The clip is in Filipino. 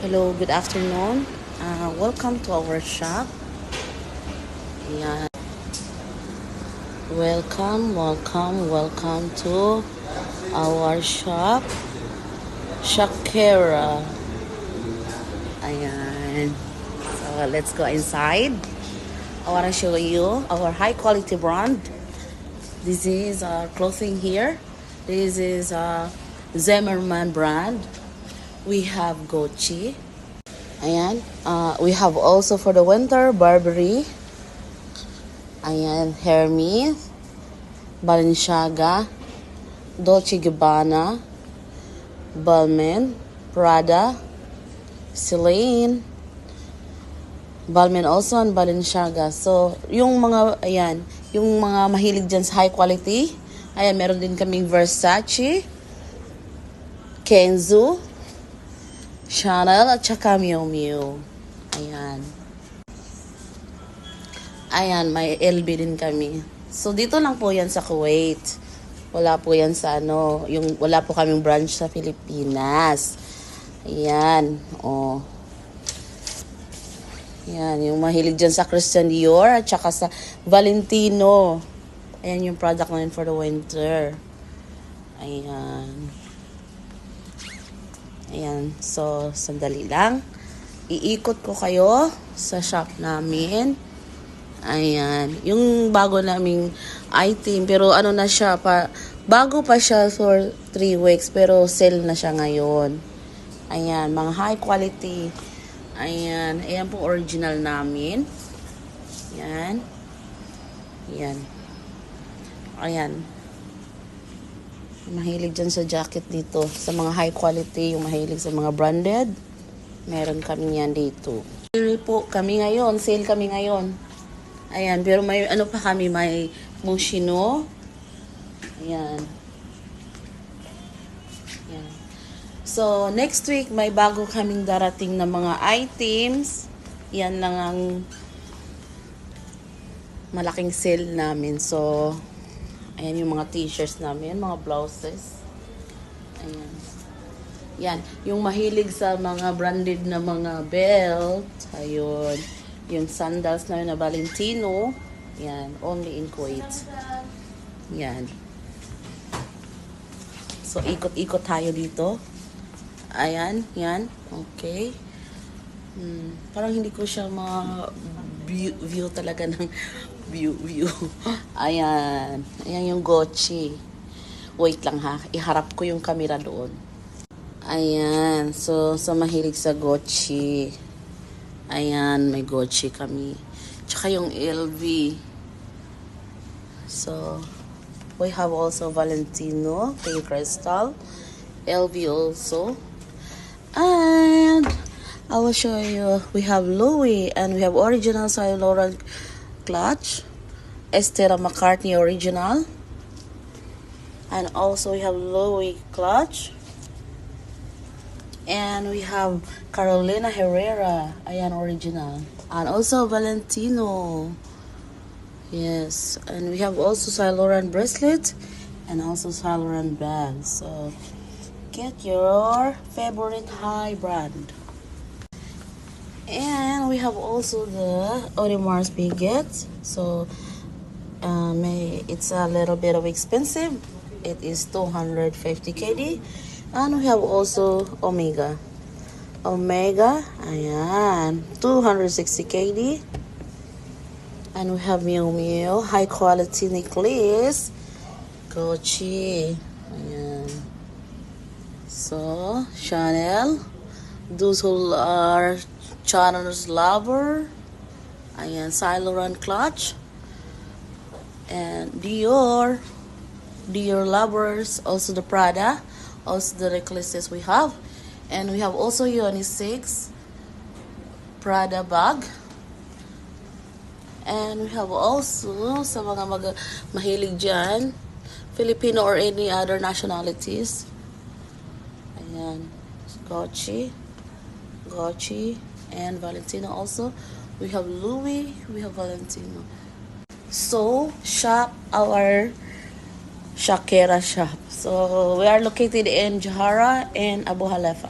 Hello, good afternoon. Welcome to our shop. Yeah. Welcome to our shop. Shakira. Ayan. So, let's go inside. I want to show you our high quality brand. This is our clothing here. This is Zimmerman brand. We have Gucci. Ayan. We have also for the winter, Burberry. Ayan, Hermes, Balenciaga, Dolce & Gabbana, Balmain, Prada, Celine, Balmain also and Balenciaga. So, yung mga, ayan, yung mga mahilig dyan sa high quality, ayan, meron din kaming Versace, Kenzo, Chanel at saka Miu Miu. Ayan. Ayan, may LB din kami. So, dito lang po yan sa Kuwait. Wala po yan sa wala po kaming branch sa Pilipinas. Ayan, oh. Ayan, yung mahilig dyan sa Christian Dior at saka sa Valentino. Ayan yung product namin for the winter. Ayan. Ayan, so, sandali lang. Iikot ko kayo sa shop namin. Ayan, yung bago naming item, pero ano na siya, bago pa siya for 3 weeks, pero sale na siya ngayon. Ayan, mga high quality. Ayan, ayan po original namin. Ayan. Ayan. Ayan. Mahilig dyan sa jacket dito. Sa mga high quality, yung mahilig sa mga branded. Meron kami yan dito. Sale po kami ngayon. Sale kami ngayon. Ayan, pero may ano pa kami, may Moschino. Ayan. Ayan. So, next week, may bago kaming darating na mga items. Yan lang ang malaking sale namin. So, ayan yung mga t-shirts namin, mga blouses. Ayan. Yan, yung mahilig sa mga branded na mga belt. Ayun. Yung sandals na Valentino. Yan, only in Kuwait. Yan. So, ikot-ikot tayo dito. Ayan, yan. Okay. Parang hindi ko siya view talaga ng view. Ayan. Ayan yung Gucci. Wait lang ha. Iharap ko yung camera doon. Ayan. So, sa mahilig sa Gucci. Ayan, may Gucci kami. Tsaka yung LV. So, we have also Valentino, kay Crystal. LV also. And, I will show you, we have Louis, and we have original Saint Laurent clutch. Estella McCartney original. And also we have Louis clutch. And we have Carolina Herrera. Ayan, original. And also Valentino. Yes. And we have also Saint Laurent bracelet. And also Saint Laurent bag. So, get your favorite high brand. And we have also the Audemars Piguet. So, it's a little bit of expensive. It is 250 KD. And we have also Omega. Ayan, 260 KD. And we have Miu Miu, high quality necklace. Gucci. Ayan. So, Chanel. Those who are Chanel's lover. Ayan, Saint Laurent clutch. And Dior lovers. Also the Prada. Also the necklaces we have. And we have also Unisex Prada bag. And we have also sa mga mahilig dyan, Filipino or any other nationalities. Ayan. Gucci. And Valentino also. We have Louis. We have Valentino. So, shop our Shakira shop. So, we are located in Jahara and Abu Halefa.